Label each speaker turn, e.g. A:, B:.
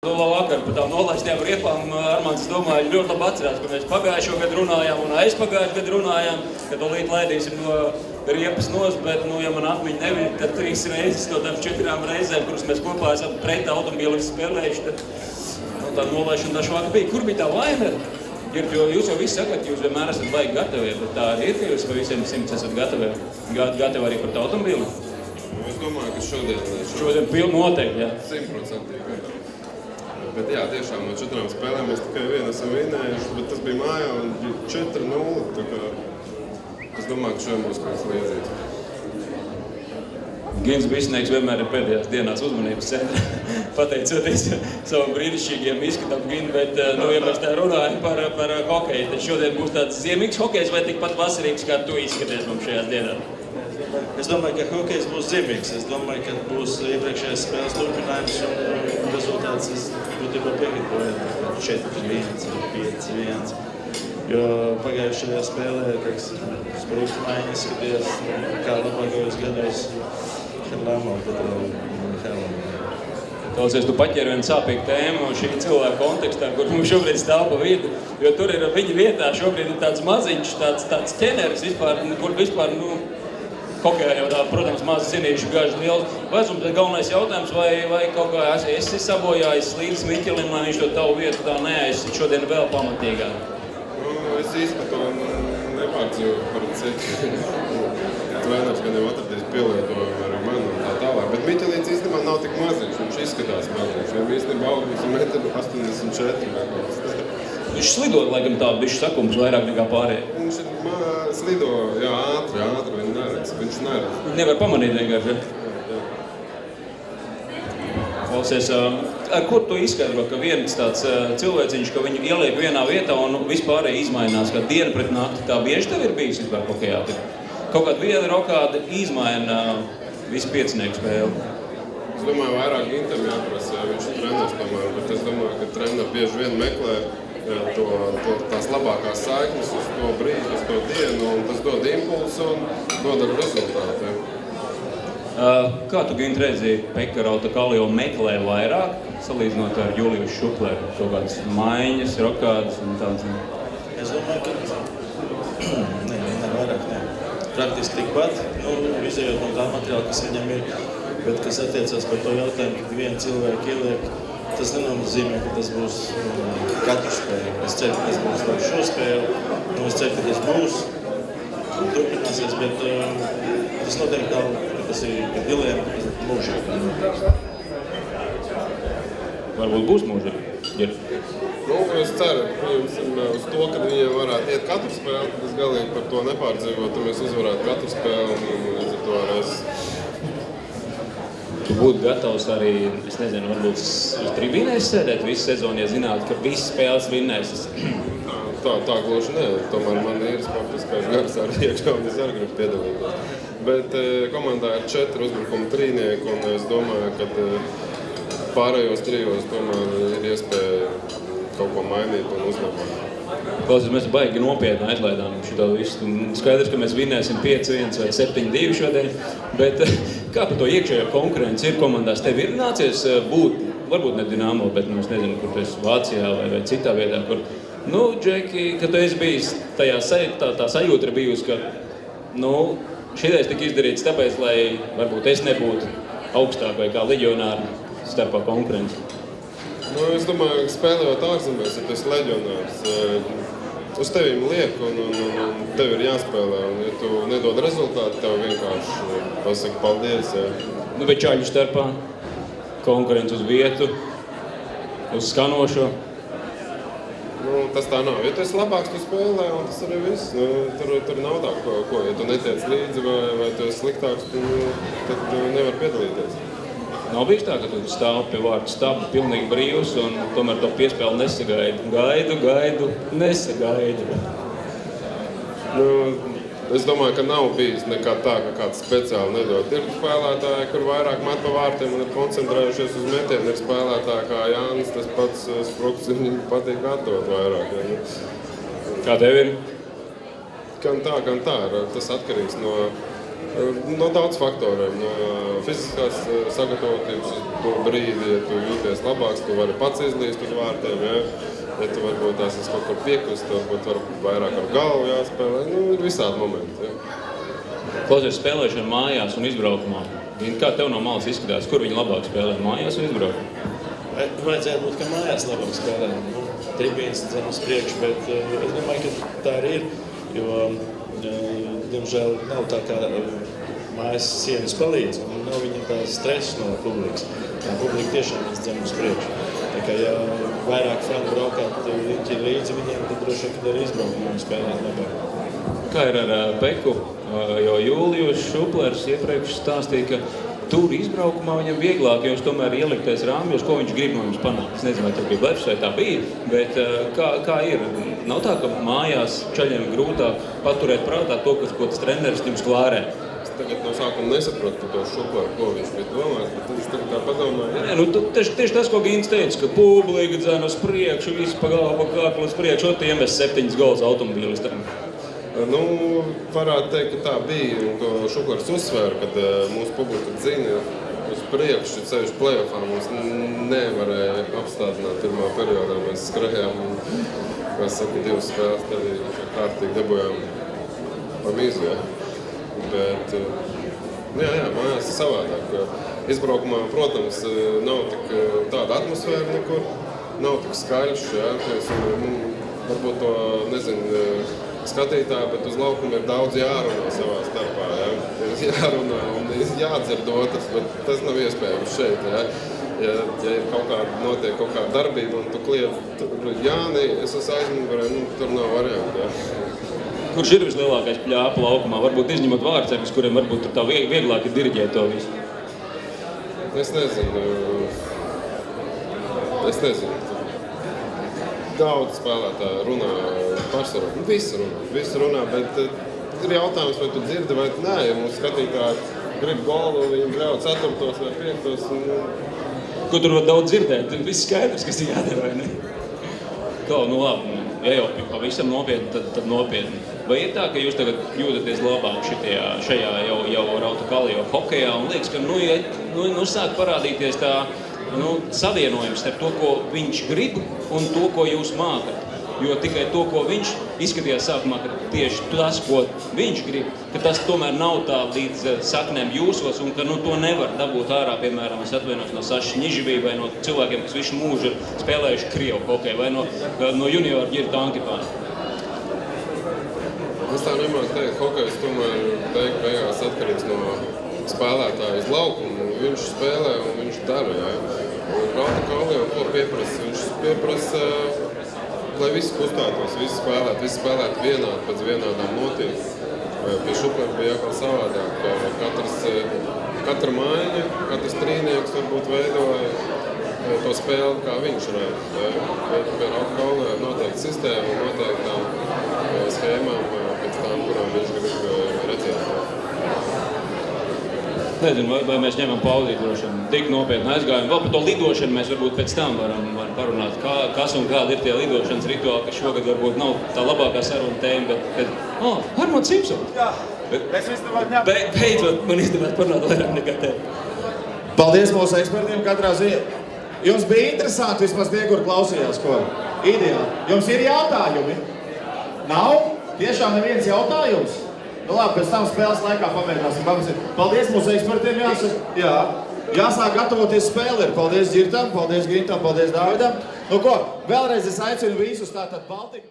A: Vakar par tām nolaistiem riepām Armands, es domāju, ļoti labi atcerās, ka mēs pagājušo gadu runājām un aizpagājušo gadu runājām, ka tolīt laidīsim no riepas nost, bet, ja man atmiņa neviļ, tad 3 reizes no tām 4 reizēm, kuras mēs kopā esam pret automobīlu spēlējuši, tad tā nolaišana tā švāka bija. Kur bija tā vaina? Jo jūs jau visi sakat, jūs vienmēr esat baigi gatavi, bet tā arī ir, ka jūs pa visiem 100 esat gatavi arī par automobīlu?
B: Es domāju, ka
A: šodien pilni noteikti, jā.
B: 100% gatavi. Bet jā, tiešām no 4 spēlēm mēs tikai vienu esam vinējuši, bet tas bija mājā un bija 4-0, tā kā es domāju, ka šodien būs kāds līdzīgs.
A: Gins Bisnieks vienmēr ir pēdējās dienās uzmanības centrā, pateicoties savam brīnišķīgiem izskatam Ginu, bet, ja mēs tā runājam par hokeju, tad šodien būs tāds ziemīgs hokejs vai tikpat vasarīgs, kā tu izskaties mums šajās dienās?
C: Es domāju, ka hokejs būs ziemīgs. Es domāju, ka būs iepriekšējais spēles turpinājums un rezultāts es būtībā piekrītu 4-1, 5-1. Jo pagājušajā spēlē, sprūkstu maiņas skatījās, kā labākajos gados Lamo Petro Mihailam.
A: Klausies, tu paķeri vienu sāpīgu tēmu šī cilvēka kontekstā, kur mums šobrīd stāv pa vidu, jo tur ir viņa vietā šobrīd ir tāds maziņš, tāds ķeneris vispār, kur vispār, hokejā jau tā, protams, maz zinīšu gaži liels. Vecums ir galvenais jautājums, vai kaut kā esi sabojājis līdz Miķelim, lai viņš to tavu vietu tā neaizsit šodien vēl pamatīgāk?
B: Es īsti par to nepārdzīvoju par citu. Treners gan jau atradīs pielietojumu arī man un tā tālāk. Bet Miķelīts īstenībā nav tik maziņš, viņš izskatās maziņš. Viņam īstenībā augums 1,84 m.
A: Viņš slido, laikam tādu bišķi sakums vairāk nekā pārējie.
B: Viņš slido, jā, ātri, viņi neredz. Viņš neredz.
A: Nevar pamanīt vienkārši, ja? Klausies, ar ko tu izskaidro, ka viens tāds cilvēciņš, ka viņu ieliek vienā vietā un vispārēji izmainās, kā diena pret nakti, tā bieži tev ir bijis vispār hokejā? Kaut kāda viena rokāda izmaina visu piecinieku spēli.
B: Es domāju, vairāk Gintam jāprasa, ja viņš ir treneris tomēr, bet es domāju, ka treneri bieži vien meklē tās labākās saiknes uz to brīdi, uz to dienu, un tas dod impulsu un dod ar rezultātu.
A: Kā tu, Gint, redzi, Pekarauta Kalio meklē vairāk, salīdzinot ar Juliju Šupleru? Kaut kādas maiņas, rokādas un tādas?
C: Es domāju, ka ne vairāk, ne. Praktiski tikpat, izējot no tā materiāla, kas viņam ir, bet kas attiecās par to jautājumu, kad vienu cilvēku ieliek, tas nenozīmē, ka tas būs katru spēli. Es ceru, ka tas būs vēl šo spēli, es ceru, ka tas būs un turpināsies, bet tas noteikti nav, ka tas ir dilemma mūžīgi.
A: Varbūt būs mūžīgi?
B: Es ceru, uz to, ka viņiem varētu iet katru spēli, tad es galīgi par to nepārdzīvotu, tad mēs uzvarētu katru spēli un līdz ar to reiz.
A: Tu būtu gatavs arī, es nezinu, varbūt uz tribīnēs sēdēt visu sezonu, ja zinātu, ka visas spēles vinnēs.
B: Tā gluži ne. Tomēr man ir sportiskais gars arī iekšā, un es arī gribu piedalīties. Bet komandā ir 4 uzbrukuma trīnieki, un es domāju, ka pārējos trijos tomēr ir iespēja kaut ko mainīt un uzlabot.
A: Klausies, mēs baigi nopietni aizlaidām šito visu. Skaidrs, ka mēs vinnēsim 5-1 vai 7-2 šodien, bet kā par to iekšējo konkurenci ir komandās? Tev ir nācies būt, varbūt ne Dinamo, bet es nezinu, kur tu esi Vācijā vai citā vietā, kur, Džeki, ka tu esi bijis tajā tā sajūta ir bijusi, ka, šitais tika izdarīts tāpēc, lai varbūt es nebūtu augstāk vai kā leģionāri starpā konkurenci.
B: Es domāju, ka spēlējot ārzemēs, ja tu esi leģionārs, uz tevīm liek un tev ir jāspēlē. Un, ja tu nedod rezultātu, tev vienkārši pasaka paldies. Ja.
A: Bet čaļu starpā, konkurence uz vietu, uz skanošo.
B: Tas tā nav. Ja tu esi labāks, tu spēlē, un tas arī viss. Tur nav tā, ko. Ja tu netiec līdzi vai tu esi sliktāks, tad nevar piedalīties.
A: Nav bijis tā, ka tu stāv pie vārtu stabu pilnīgi brīvs un tomēr to piespēli nesagaidi. Gaidu, nesagaidi.
B: Es domāju, ka nav bijis nekā tā, ka kāds speciāli nedod. Ir spēlētāji, kur vairāk met pa vārtiem un ir koncentrējušies uz metienu. Ir spēlētāji kā Jānis, tas pats Sprukts, viņam patīk atdot vairāk. Ja.
A: Kā tev ir?
B: Gan tā. Tas atkarīgs no No daudz faktoriem. No fiziskās sagatavotības uz to brīdi, ja tu jūties labāks, tu vari pats izlīst uz vārtiem, ja? Ja tu varbūt tās kaut kur piekust, varbūt vairāk ar galvu jāspēlē. Ir visādi momenti. Ja?
A: Klausies, spēlēšana mājās un izbraukumā. Kā tev no malas izskatās, kur viņi labāk spēlē, mājās un izbraukumā?
C: Vajadzētu būt, ka mājās labāk spēlē. Tribīns dzen uz priekšu, bet es domāju, ka tā arī ir. Jo, diemžēl, nav tā kā mājas sienas palīdz, un nav viņam tā stresa no publikas. Tā publika tiešām mēs dzen uz priekšu. Tā kā, ja vairāk fani braukāt līdzi viņiem, tad droši vien, kad arī izbraukumā un spēlēt labāk.
A: Kā ir ar Peku? Jo Jūlijus Šuplers iepriekš stāstīja, ka tur izbraukumā viņam vieglāk, jo viņš tomēr ieliktais rāmjos, ko viņš grib no jums panākt. Es nezinu, vai tev bija blefs, vai tā bija, bet kā ir? Nav tā, ka mājās čaļiem ir grūtāk paturēt prātā to, ko tas treneris jums klārē.
B: Es tagad no sākuma nesaprotu par to Šupleru, ko viņš bija domājis, bet es tagad tā padomāju.
A: Tieši tas, ko Gīns teica, ka publika dzēn uz priekšu, visi pa galvu, pa kāklu uz priekšu, un tiem 7 gols automobīlistam.
B: Varētu teikt, ka tā bija, un to Šuplers uzsvēra, kad mūsu publika dzina uz priekšu, sevišķi play-offā mums nevarēja apstādināt pirmā periodā. Mēs skrējām, kā saka, 2 spēles, tad kārtīgi dabujām pa mizu, ja. Bet, jā, mājās ir savādāk. Izbraukumā, protams, nav tik tāda atmosfēra nekur, nav tik skaļš, ja. Varbūt to, nezinu, skatītāji, bet uz laukuma ir daudz jārunā savā starpā, ja. Jārunā un jādzird otrs, bet tas nav iespējams šeit, ja. Ja ir notiek kaut kāda darbība un tu kliedz, Jāni, es esmu aizmugurē, tur nav varianti, ja.
A: Kurš ir vislielākais pļāpa laukumā? Varbūt izņemot vārdsargus, kuriem varbūt tā vieglāk ir diriģēt to visu?
B: Es nezinu. Daudz spēlētāji runā pārsvarā. Visi runā, bet ir jautājums, vai tu dzirdi vai nē. Ja mūsu skatītāji grib golu, viņi grauj 4. vai 5.
A: Ko tur var daudz dzirdēt? Viss skaidrs, kas ir jādara, vai ne? Labi, ja jau pavisam nopietni, tad nopietni. Vai ir tā, ka jūs tagad jūtaties labāk šajā jau rauta kalio hokejā un liekas, ka sāk parādīties tā savienojums starp to, ko viņš grib un to, ko jūs mākat? Jo tikai to, ko viņš izskatījās sākumā, ka tieši tas, ko viņš grib, ka tas tomēr nav tā līdz saknēm jūsos un ka to nevar dabūt ārā, piemēram, es atvainos no Sašas Ņiživī vai no cilvēkiem, kas visu mūžu ir spēlējuši Krievu hokeju vai no juniora Ģirta Ankipāna.
B: Es tā nemāku teikt, hokejs tomēr beigās atkarīgs no spēlētāja uz laukumu. Viņš spēlē un viņš dara, jā. Un Rauta Kalio ko pieprasa? Viņš pieprasa, lai visi kustētos, visi spēlētu vienādi, pēc vienādām notiek. Pie Šuplera bija jākā savādāk. Katra maiņa, katrs trīnieks varbūt veidoja to spēli, kā viņš redz. Bet pie Rauta Kalio ir noteikti sistēma un noteiktām schēmām pēc tām, kurām viņš grib redzēt.
A: Nezinu, vai mēs ņemam paudīt droši vien tik nopietni aizgājumu. Vēl par to lidošanu mēs varbūt pēc tam varam parunāt, kas un kādi ir tie lidošanas rituāli, kas šogad varbūt nav tā labākā saruna tēma, bet Harmons Simpsons.
D: Jā, mēs izdevām ņemt.
A: Beidzot, man izdevās parunāt vairāk nekā tev.
D: Paldies mūsu ekspertiem katrā ziņā. Jums bija interesanti vismaz tie, kur klausījās, ko? Ideāli. Jums ir jautājumi? Nav? Tiešām neviens jautājums? Labi, pēc tam spēles laikā pamēģināsim. Paldies mūsu ekspertiem, jāsāk gatavoties spēlē. Paldies Ģirtam, paldies Gintam, paldies Dāvidam. Vēlreiz es aicinu visus tātad Baltika.